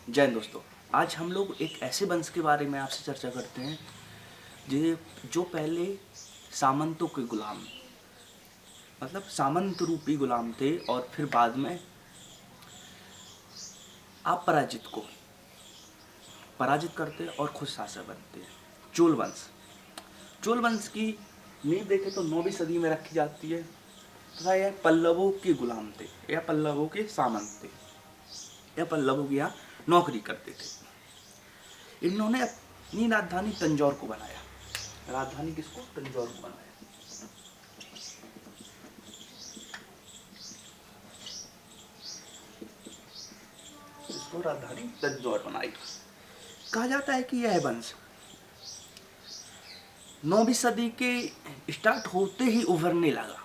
जय हिंद दोस्तों। आज हम लोग एक ऐसे वंश के बारे में आपसे चर्चा करते हैं जो पहले सामंतों के गुलाम, मतलब सामंत रूपी गुलाम थे और फिर बाद में अपराजित को पराजित करते और खुद शासक बनते हैं। चोल वंश। चोल वंश की नींव देखें तो 9वीं सदी में रखी जाती है तथा यह पल्लवों के गुलाम थे या पल्लवों के सामंत थे या पल्लवों के यहाँ नौकरी करते थे। इन्होंने अपनी राजधानी तंजौर को बनाया। राजधानी किसको? तंजौर को बनाया। इसको राजधानी तंजौर बनाई। कहा जाता है कि यह वंश 9वीं सदी के स्टार्ट होते ही उभरने लगा।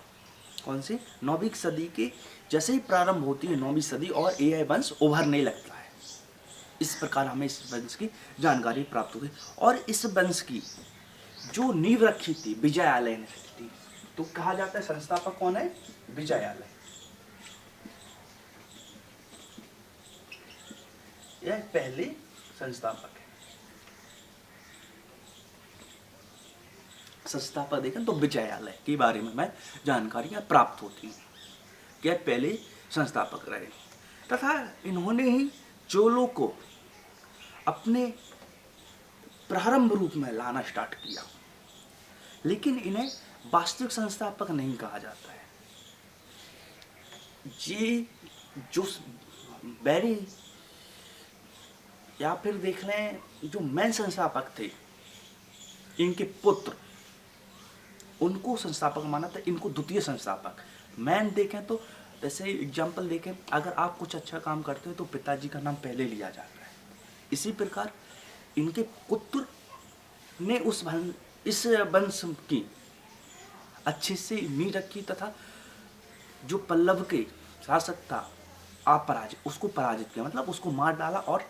कौन सी? 9वीं सदी के जैसे ही प्रारंभ होती है 9वीं सदी और यह वंश उभरने लगता है। इस प्रकार हमें इस वंश की जानकारी प्राप्त हुई और इस वंश की जो नींव रखी थी विजयालय ने रखी थी। तो कहा जाता है संस्थापक कौन है? विजयालय। यह पहले संस्थापक है। संस्थापक देखें तो विजयालय के बारे में मैं जानकारियां प्राप्त होती हैं कि पहले संस्थापक रहे तथा इन्होंने ही चोलों को अपने प्रारंभ रूप में लाना स्टार्ट किया, लेकिन इन्हें वास्तविक संस्थापक नहीं कहा जाता है। ये जो बैरी या फिर देख लें जो मैन संस्थापक थे, इनके पुत्र, उनको संस्थापक माना था। इनको द्वितीय संस्थापक। मैन देखें तो जैसे एग्जाम्पल देखें, अगर आप कुछ अच्छा काम करते हो तो पिताजी का नाम पहले लिया जाता है। इसी प्रकार इनके पुत्र ने इस वंश की अच्छे से नींव रखी तथा जो पल्लव के शासक था अपराजित, उसको पराजित किया, मतलब उसको मार डाला और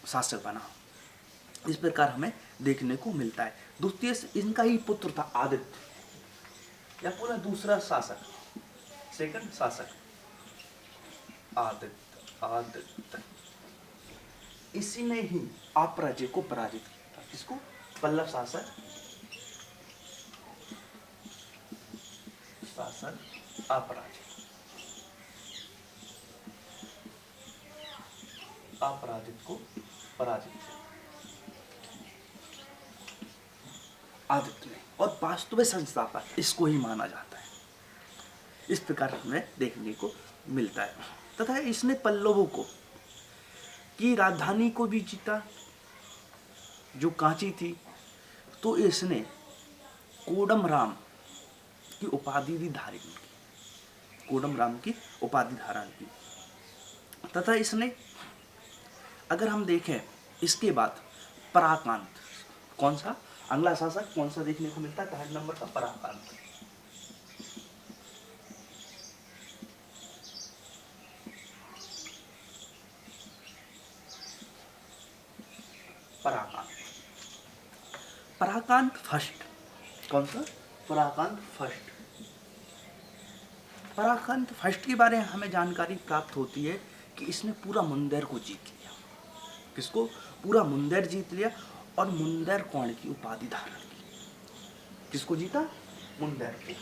शासक बना। इस प्रकार हमें देखने को मिलता है। द्वितीय इनका ही पुत्र था आदित्य, या पूरा दूसरा शासक, सेकंड शासक आदित्य। इसी ने ही अपराजित को पराजित किया था। इसको पल्लव शासक अपराजित को पराजित किया आदित्य ने, और वास्तविक संस्थापक इसको ही माना जाता है। इस प्रकार हमें देखने को मिलता है तथा इसने पल्लवों को की राजधानी को भी जीता जो कांची थी। तो इसने कोडम राम की उपाधि भी धारण की, कोडम राम की उपाधि धारण की तथा इसने, अगर हम देखें इसके बाद पराकांत, कौन सा अगला शासक कौन सा देखने को मिलता है? 3rd नंबर का पराकांत। पराकांत फर्स्ट। कौन सा? पराकांत फर्स्ट। पराकांत फर्स्ट के बारे में हमें जानकारी प्राप्त होती है कि इसने पूरा मुंदेर को जीत लिया। किसको? पूरा मुंदेर जीत लिया और मुंदेर कौन की उपाधि धारण की। किसको जीता? मुंदेर को।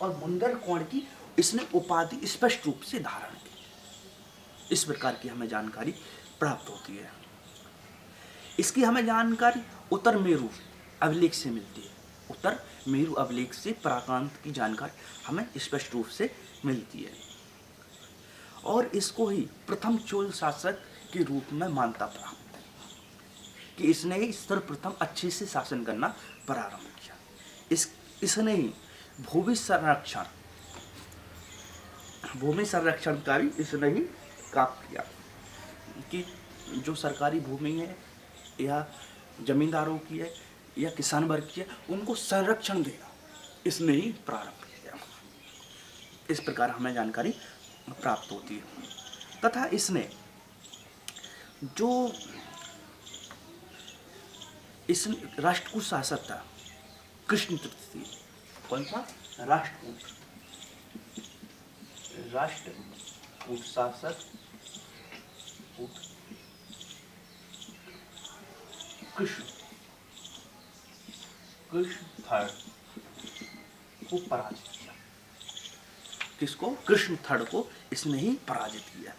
और मुंदेर कौन की इसने उपाधि स्पष्ट रूप से धारण की। इस प्रकार की हमें जानकारी प्राप्त होती है। इसकी हमें जानकारी उत्तर मेरु अभिलेख से मिलती है। उत्तर मेरु अभिलेख से पराकांत की जानकारी हमें स्पष्ट रूप से मिलती है और इसको ही प्रथम चोल शासक के रूप में मान्यता प्राप्त है कि इसने ही सर्वप्रथम अच्छे से शासन करना प्रारंभ किया। इसने ही भूमि संरक्षण का भी इसने ही काम किया कि जो सरकारी भूमि है या जमींदारों की है या किसान वर्ग की है, उनको संरक्षण देना इसने ही प्रारंभ किया। इस प्रकार हमें जानकारी प्राप्त होती है तथा इसने जो इस राष्ट्रकूट शासक था कृष्ण तृतीय। कौन सा? राष्ट्रकूट राष्ट्र कूट शासक कूट कृष्ण थर्ड को पराजित किया। किसको? कृष्ण थर्ड को इसने ही पराजित किया।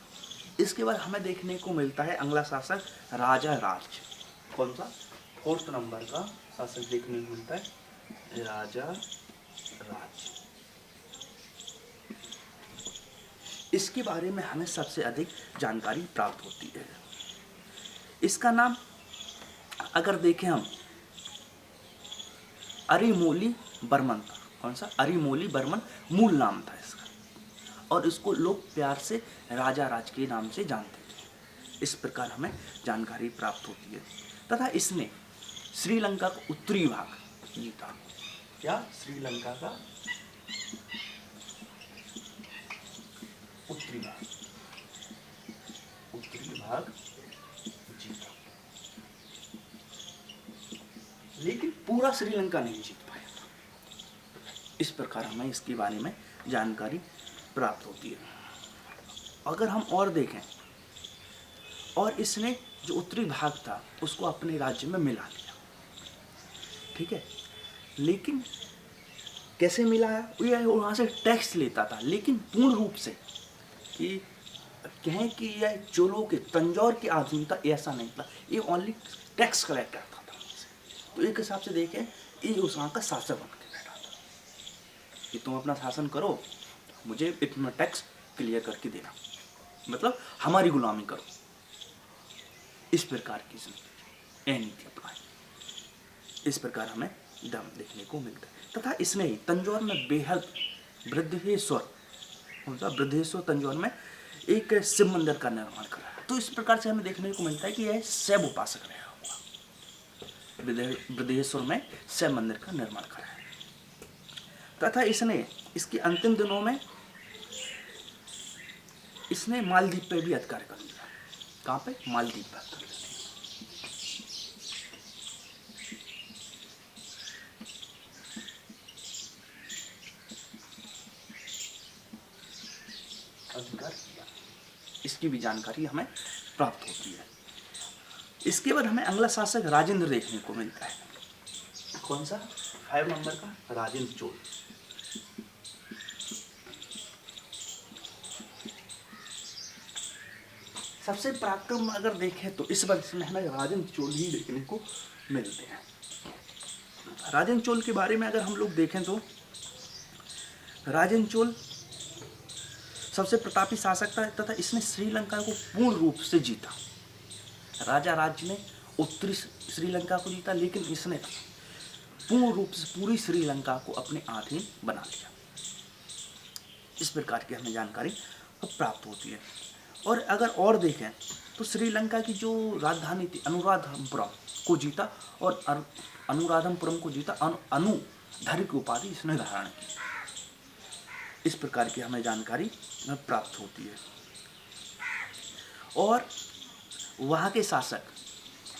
इसके बाद हमें देखने को मिलता है अगला शासक राजा राज। कौन सा? 4th नंबर का शासक देखने को मिलता है राजा राज। इसके बारे में हमें सबसे अधिक जानकारी प्राप्त होती है। इसका नाम अगर देखें हम अरिमोली बर्मन था। कौन सा? अरिमोली बर्मन मूल नाम था इसका, और इसको लोग प्यार से राजा राज के नाम से जानते थे। इस प्रकार हमें जानकारी प्राप्त होती है। तथा इसने श्रीलंका का उत्तरी भाग जीता। क्या? श्रीलंका का उत्तरी भाग जीता, लेकिन पूरा श्रीलंका नहीं जीत पाया था। इस प्रकार हमें इसके बारे में जानकारी प्राप्त होती है। अगर हम और देखें, और इसने जो उत्तरी भाग था उसको अपने राज्य में मिला लिया। ठीक है, लेकिन कैसे मिलाया? ये वहाँ से टैक्स लेता था, लेकिन पूर्ण रूप से कि कहें कि यह चोलों के तंजौर के अधीन था, ऐसा नहीं था। ये ओनली टैक्स कलेक्ट करता था। तो एक हिसाब से देखें, ये उस वहाँ का शासक बन के बैठा था कि तुम अपना शासन करो, मुझे इतना टैक्स क्लियर करके देना, मतलब हमारी गुलामी करो। इस प्रकार की इसने नीति अपनाई। इस प्रकार हमें दम देखने को मिलता है। तथा इसने ही तंजौर में बेहद बृहदेश्वर तंजौर में एक शिव मंदिर का निर्माण कराया। तो इस प्रकार से हमें देखने को मिलता है कि यह शैव उपासक रहा होगा। बृहदेश्वर में शैव मंदिर का निर्माण कराया। तथा इसने इसके अंतिम दिनों में इसने मालदीव पे भी अधिकार कर लिया। कहाँ पे? मालदीव पर। अधिकार किया। इसकी भी जानकारी हमें प्राप्त होती है। इसके बाद हमें अगला शासक राजेंद्र देखने को मिलता है। कौन सा? 5 नंबर का राजेंद्र चोल। सबसे पराक्रम अगर देखें तो इस वंश में हमें राजेंद्र चोल ही देखने को मिलते हैं। राजेंद्र चोल के बारे में अगर हम लोग देखें तो राजेंद्र चोल सबसे प्रतापी शासक था, तथा इसने श्रीलंका को पूर्ण रूप से जीता। राजा राज ने उत्तरी श्रीलंका को जीता, लेकिन इसने पूर्ण रूप से पूरी श्रीलंका को अपने अधीन बना लिया। इस प्रकार की हमें जानकारी प्राप्त होती है। और अगर और देखें तो श्रीलंका की जो राजधानी थी अनुराधपुरम को जीता, और अनुराधपुरम को जीता। अनुधर की उपाधि इसने धारण की। इस प्रकार की हमें जानकारी प्राप्त होती है। और वहाँ के शासक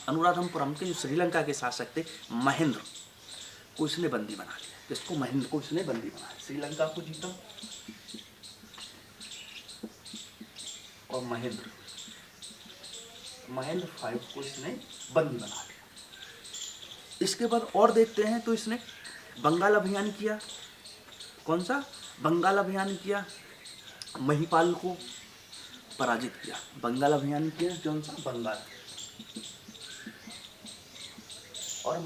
अनुराधपुरम के जो श्रीलंका के शासक थे महेंद्र को इसने बंदी बना लिया। किसको? महेंद्र को इसने बंदी बनाया। श्रीलंका को जीता और महेंद्र 5 को इसने बंदी बना लिया। इसके बाद और देखते हैं तो इसने बंगाल अभियान किया। कौन सा? बंगाल अभियान किया। महिपाल को पराजित किया। बंगाल अभियान किया। कौन सा? बंगाल और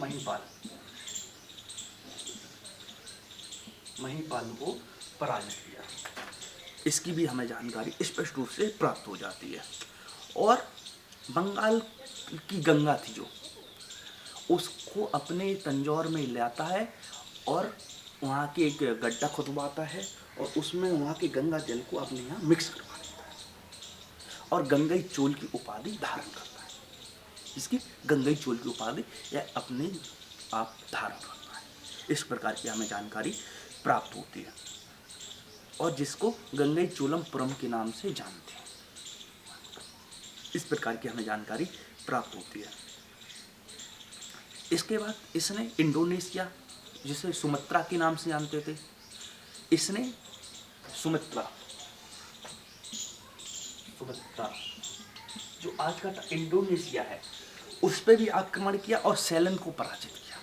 महिपाल को पराजित किया। इसकी भी हमें जानकारी स्पष्ट रूप से प्राप्त हो जाती है। और बंगाल की गंगा थी जो, उसको अपने तंजौर में लाता है और वहाँ के एक गड्ढा खुदवाता है और उसमें वहाँ के गंगा जल को अपने यहाँ मिक्स करवा देता है और गंगई चोल की उपाधि धारण करता है। इसकी गंगई चोल की उपाधि यह अपने आप धारण करता है। इस प्रकार की हमें जानकारी प्राप्त होती है और जिसको गंगई चोलमपुरम के नाम से जानते हैं। इस प्रकार की हमें जानकारी प्राप्त होती है। इसके बाद इसने इंडोनेशिया, जिसे सुमत्रा के नाम से जानते थे, इसने सुमित्रा सुमत्रा, जो आज का इंडोनेशिया है, उस पर भी आक्रमण किया और सेलन को पराजित किया।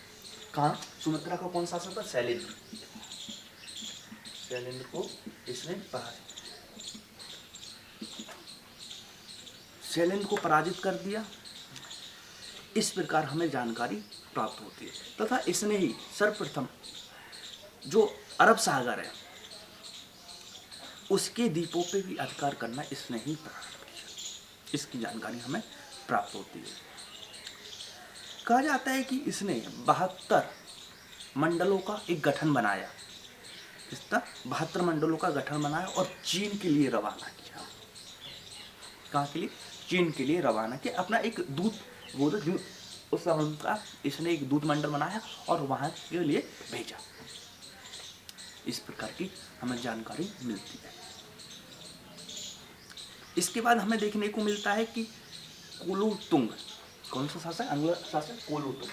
कहाँ? सुमत्रा का कौन शासक था? सेलिन। सेलिन को इसने पराजित, सेलिन को पराजित कर दिया। इस प्रकार हमें जानकारी प्राप्त होती है। तथा इसने ही सर्वप्रथम जो अरब सागर है उसके द्वीपों पे भी अधिकार करना इसने ही प्रारंभ किया। इसकी जानकारी हमें प्राप्त होती है। कहा जाता है कि इसने 72 मंडलों का एक गठन बनाया। इसका 72 मंडलों का गठन बनाया और चीन के लिए रवाना किया। कहाँ के लिए? चीन के लिए रवाना किया। अपना एक दूत, वो तो उस समय का इसने एक दूत मंडल बनाया और वहाँ के लिए भेजा। इस प्रकार की हमें जानकारी मिलती है। इसके बाद हमें देखने को मिलता है कि कुलोत्तुंग, कौन सा शासक? अंग्ल शासक कुलोत्तुंग।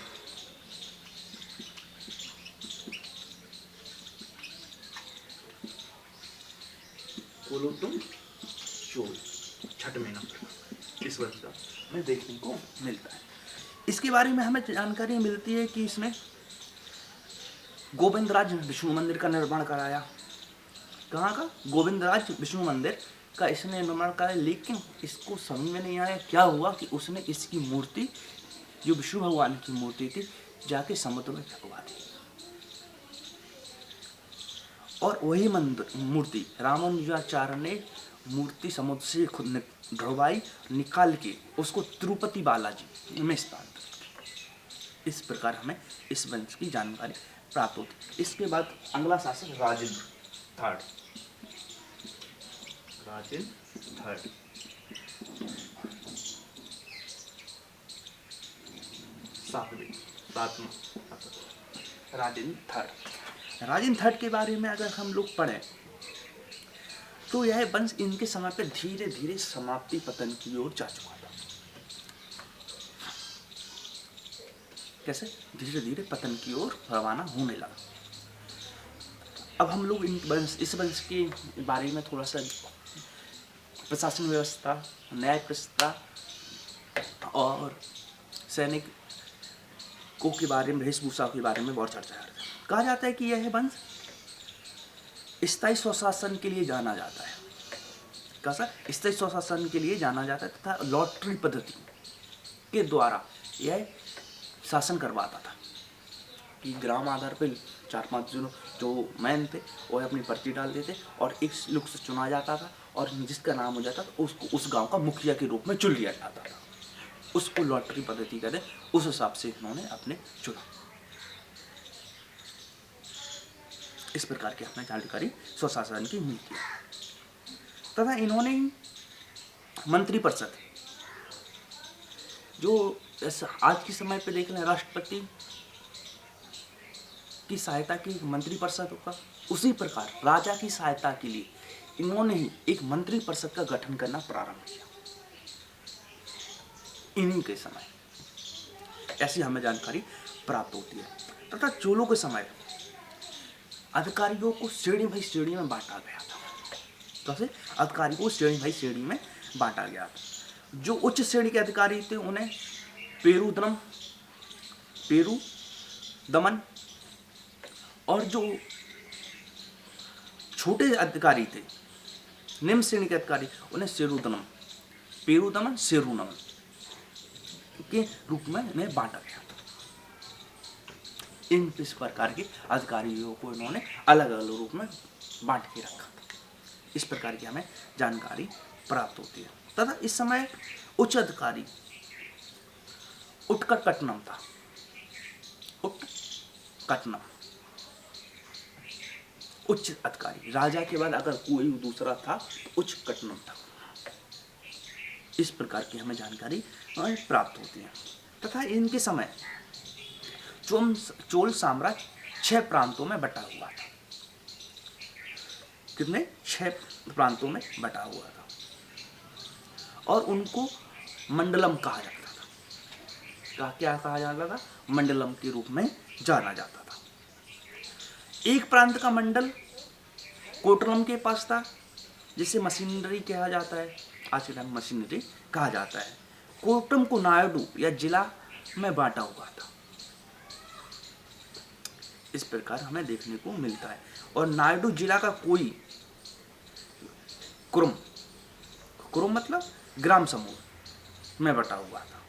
कुलोत्तुंग चोल 6वें नंबर इस वर्ष का हमें देखने को मिलता है। इसके बारे में हमें जानकारी मिलती है कि इसने गोविंदराज विष्णु मंदिर का निर्माण कराया। कहाँ का? गोविंदराज विष्णु मंदिर का इसने निर्माण कराया। लेकिन इसको समझ में नहीं आया क्या हुआ कि उसने इसकी मूर्ति, जो विष्णु भगवान की मूर्ति थी, जाके समुद्र में फेंकवा दी। और वही मूर्ति रामानुजाचार्य ने मूर्ति समुद्र से खुद ढुलवाई, निकाल के उसको तिरुपति बालाजी में स्थान। इस प्रकार हमें इस वंश की जानकारी प्राप्त होती है। इसके बाद अगला शासक राजेंद्र थर्ड। राजेंद्र थर्ड के बारे में अगर हम लोग पढ़ें तो यह वंश इनके समय पर धीरे धीरे समाप्ति पतन की ओर जा चुका था। कैसे? धीरे धीरे पतन की ओर रवाना होने लगा। अब हम लोग इस वंश के बारे में थोड़ा सा प्रशासन व्यवस्था, न्याय व्यवस्था और सैनिक को के बारे में, वेशभूषा के बारे में बहुत चर्चा करते हैं। कहा जाता है कि यह वंश स्थायी स्वशासन के लिए जाना जाता है। कैसा? स्थायी स्वशासन के लिए जाना जाता है तथा लॉटरी पद्धति के द्वारा यह शासन करवाता था कि ग्राम आधार पर 4-5 जो मैन थे वो अपनी पर्ची डालते थे और इस लोग से चुना जाता था और जिसका नाम हो जाता था उसको उस गांव का मुखिया के रूप में चुन लिया जाता था। उसको लॉटरी पद्धति कहते, उस हिसाब से इन्होंने अपने चुना। इस प्रकार की हमें जानकारी स्वशासन की मिलती है। तथा इन्होंने मंत्रिपरिषद, जो आज के समय पे देख लें राष्ट्रपति की सहायता की मंत्रिपरिषद होगा, उसी प्रकार राजा की सहायता के लिए इन्होंने ही एक मंत्रिपरिषद का गठन करना प्रारंभ किया। इन्हीं के समय ऐसी हमें जानकारी प्राप्त होती है। तथा चोलों के समय अधिकारियों को श्रेणी भाई श्रेणी में बांटा गया था। कैसे? अधिकारियों को श्रेणी भाई श्रेणी में बांटा गया था। जो उच्च श्रेणी के अधिकारी थे उन्हें पेरू दमन, और जो छोटे अधिकारी थे, निम्न श्रेणी के अधिकारी, उन्हें पेरू दमन सेरू नमन के रूप में इन्हें बांटा गया था। इन इस प्रकार के अधिकारियों को इन्होंने अलग अलग रूप में बांट के रखा था। इस प्रकार की हमें जानकारी प्राप्त होती है। तथा इस समय उच्च अधिकारी उत्कटनम था। उत्कटनम उच्च अधिकारी, राजा के बाद अगर कोई दूसरा था तो उच्च कटनम था। इस प्रकार की हमें जानकारी प्राप्त होती है। तथा इनके समय चोल साम्राज्य 6 प्रांतों में बटा हुआ था। कितने? 6 प्रांतों में बटा हुआ था और उनको मंडलम कहा जाता था। क्या कहा जाता था? मंडलम के रूप में जाना जाता था। एक प्रांत का मंडल कोटलम के पास था, जिसे मशीनरी कहा जाता है, आज के टाइम मशीनरी कहा जाता है। कोटम को नायडू या जिला में बांटा हुआ था। इस प्रकार हमें देखने को मिलता है। और नायडू जिला का कोई कुरुम, कुरुम मतलब ग्राम समूह में बटा हुआ था।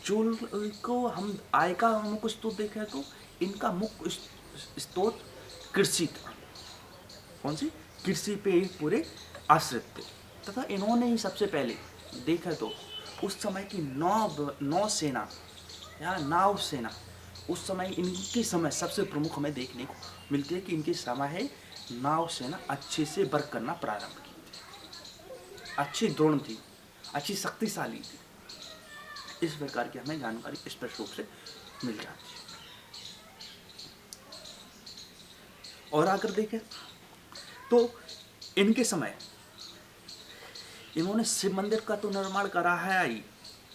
चोल को हम आय का मुख्य स्रोत देखें तो इनका मुख्य स्रोत कृषि था। कौन सी? कृषि पे ही पूरे आश्रित थे। तथा इन्होंने ही सबसे पहले देखा तो उस समय की नौसेना या नाव सेना, उस समय इनके समय सबसे प्रमुख हमें देखने को मिलती है कि इनके समय है नाव सेना अच्छे से वर्क करना प्रारंभ की थी, अच्छी दृढ़ थी, अच्छी शक्तिशाली थी। इस प्रकार की हमें जानकारी स्पष्ट रूप से मिल जाती है। और अगर देखें तो इनके समय इन्होंने शिव मंदिर का तो निर्माण करा है ही,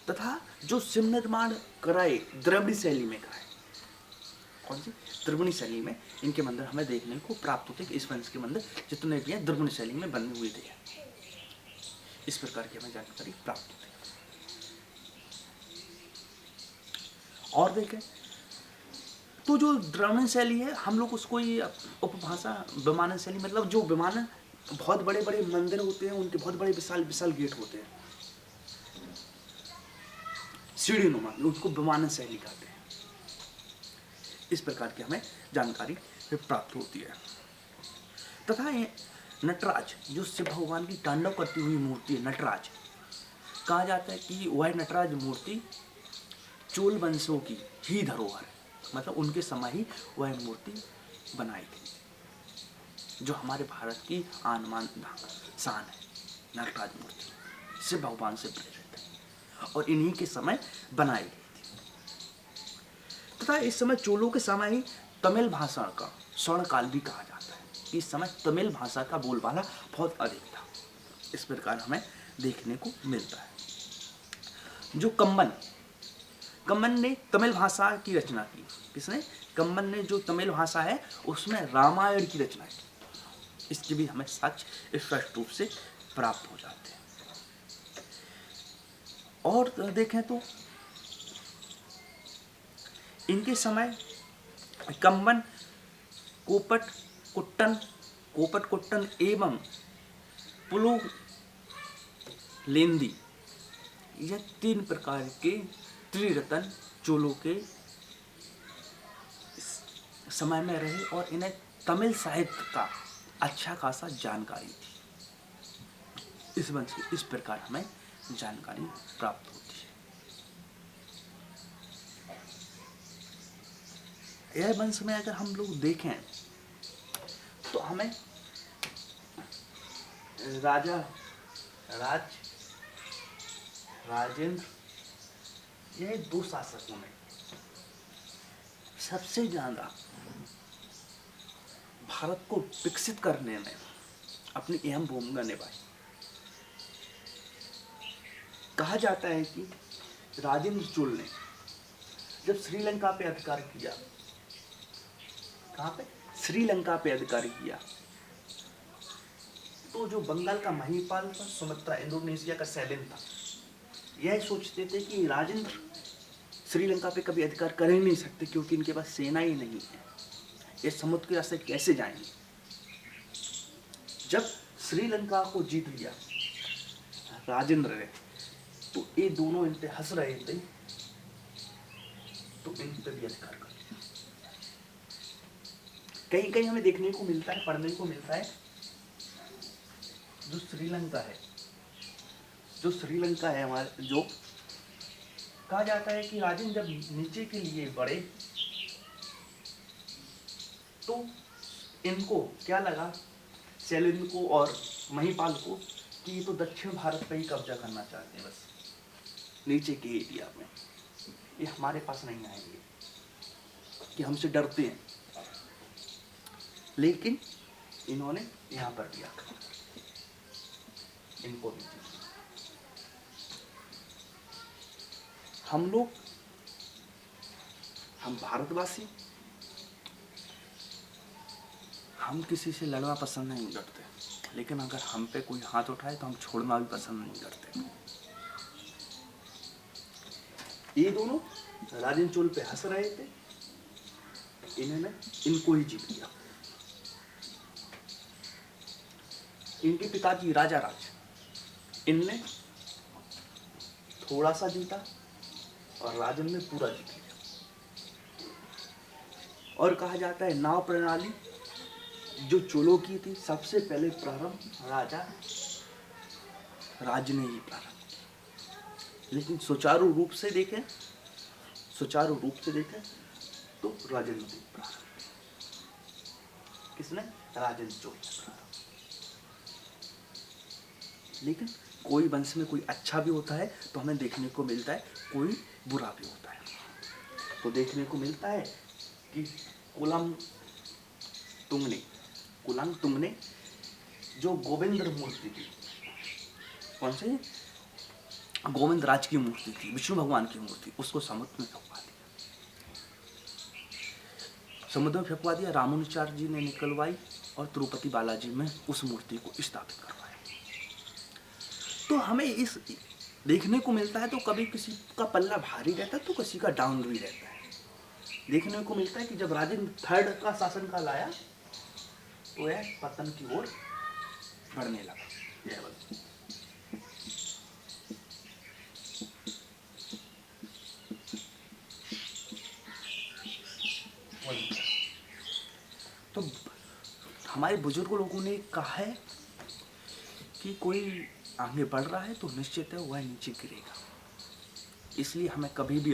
तथा जो शिव निर्माण कराए द्रविड़ शैली में कराए। कौन सी? द्रविड़ शैली में इनके मंदिर हमें देखने को प्राप्त होते हैं कि इस वंश के मंदिर जितने भी हैं द्रविड़ शैली में बने हुए थे। इस प्रकार की हमें जानकारी प्राप्त होती है। और देखें तो जो द्रविड़ शैली है हम लोग उसको ही उपभाषा विमानन शैली, मतलब जो विमानन बहुत बड़े बड़े मंदिर होते हैं, उनके बहुत बड़े विशाल विशाल गेट होते हैं, सीढ़ी नुमा, उसको विमानन शैली कहते हैं। इस प्रकार की हमें जानकारी प्राप्त होती है। तथा नटराज जो शिव भगवान की तांडव करती हुई मूर्ति है, नटराज कहा जाता है कि वह नटराज मूर्ति चोल वंशों की ही धरोहर है, मतलब उनके समय ही वह मूर्ति बनाई थी, जो हमारे भारत की आन मान शान है। नटराज मूर्ति शिव भगवान से प्रेरित है और इन्हीं के समय बनाई गई थी। तथा इस समय चोलों के समय ही तमिल भाषा का स्वर्णकाल भी कहा जाता है। इस समय तमिल भाषा का बोलबाला बहुत अधिक था। इस प्रकार हमें देखने को मिलता है। जो कम्बन ने तमिल भाषा की रचना की। किसने? कम्बन ने जो तमिल भाषा है उसमें रामायण की रचना की। इसके भी हमें साक्ष्य स्पष्ट रूप से प्राप्त हो जाते हैं। और देखें तो इनके समय कम्बन कोपट कुट्टन एवं पुलुलेंदी, यह 3 प्रकार के त्रिरत्न चोलों के समय में रहे और इन्हें तमिल साहित्य का अच्छा खासा जानकारी थी। इस वंश की इस प्रकार हमें जानकारी प्राप्त होती है। यह वंश में अगर हम लोग देखें तो हमें राजेंद्र, यह 2 शासकों में सबसे ज्यादा भारत को विकसित करने में अपनी अहम भूमिका निभाई। कहा जाता है कि राजेंद्र चोल ने जब श्रीलंका पे अधिकार किया, कहाँ पे? श्रीलंका पे अधिकार किया, तो जो बंगाल का महिपाल था, सुमित्रा, इंडोनेशिया का सैलिम था, यह सोचते थे कि राजेंद्र श्रीलंका पे कभी अधिकार कर ही नहीं सकते क्योंकि इनके पास सेना ही नहीं है, ये समुद्र के रास्ते कैसे जाएंगे। जब श्रीलंका को जीत लिया राजेंद्र ने, तो ये दोनों इन पे हंस रहे थे, तो इन पे भी अधिकार कर लिया। कहीं कहीं हमें देखने को मिलता है, पढ़ने को मिलता है, जो श्रीलंका है हमारे, जो कहा जाता है कि राजेंद्र जब नीचे के लिए बढ़े तो इनको क्या लगा, सैलिम को और महिपाल को, कि ये तो दक्षिण भारत पे ही कब्जा करना चाहते हैं, बस नीचे के एरिया में, ये हमारे पास नहीं आएंगे, कि हमसे डरते हैं। लेकिन इन्होंने यहाँ पर दिया, इनको भी। हम भारतवासी, हम किसी से लड़ना पसंद नहीं करते, लेकिन अगर हम पे कोई हाथ उठाए तो हम छोड़ना भी पसंद नहीं करते। ये दोनों राजन चोल पे हंस रहे थे, इन्होंने इनको ही जीत लिया। इनके पिताजी राजा राज, इनने थोड़ा सा जीता और राजन ने पूरा जीत लिया। और कहा जाता है नाव प्रणाली जो चोलों की थी, सबसे पहले प्रारंभ राजा राज ने ही प्रारंभ किया। लेकिन सुचारू रूप से देखें तो राजन ने प्रारंभ किया। किसने? राजन चोल ने प्रारंभ। लेकिन कोई वंश में कोई अच्छा भी होता है तो हमें देखने को मिलता है कोई बुरा भी होता है। तो देखने को मिलता है कि कुलम तुंगने जो गोविंद मूर्ति थी, कौन से? गोविंद राज की मूर्ति थी, विष्णु भगवान की मूर्ति, उसको समुद्र में फेंकवा दिया। रामानुचार्य जी ने निकलवाई और तिरुपति बालाजी में उस मूर्ति को स्थापित करवाया। तो हमें इस देखने को मिलता है, तो कभी किसी का पल्ला भारी रहता है तो किसी का डाउन भी रहता है। देखने को मिलता है कि जब राजेंद्र थर्ड का शासनकाल आया तो यह पतन की ओर बढ़ने लगा। तो हमारे बुजुर्ग लोगों ने कहा है कि कोई आगे बढ़ रहा है तो निश्चित है वह नीचे गिरेगा। इसलिए हमें कभी भी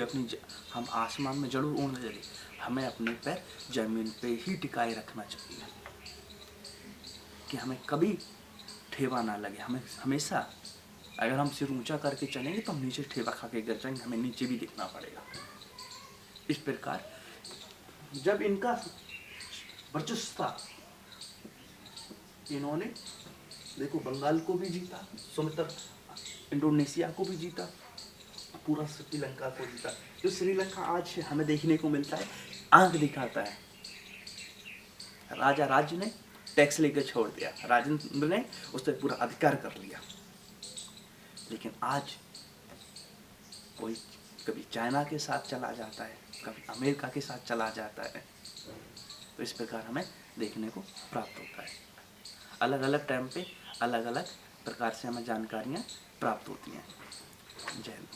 हम आसमान में जरूर उड़ने लगे, हमें अपने पैर जमीन पे ही टिकाए रखना चाहिए कि हमें कभी ठेवा ना लगे। हमें हमेशा अगर हम सिर ऊंचा करके चलेंगे तो हम नीचे ठेवा खा के गिर जाएंगे, हमें नीचे भी दिखना पड़ेगा। इस प्रकार जब इनका वर्चस्व था, इन्होंने देखो बंगाल को भी जीता, सुमित्र इंडोनेशिया को भी जीता, पूरा श्रीलंका को जीता। जो श्रीलंका आज हमें देखने को मिलता है, आंख दिखाता है। राजा राज्य ने टैक्स लेकर छोड़ दिया, राजेंद्र ने उस पर पूरा अधिकार कर लिया। लेकिन आज कोई कभी चाइना के साथ चला जाता है, कभी अमेरिका के साथ चला जाता है। तो इस प्रकार हमें देखने को प्राप्त होता है। अलग अलग टाइम पे अलग अलग प्रकार से हमें जानकारियाँ प्राप्त होती हैं। जय हिंद।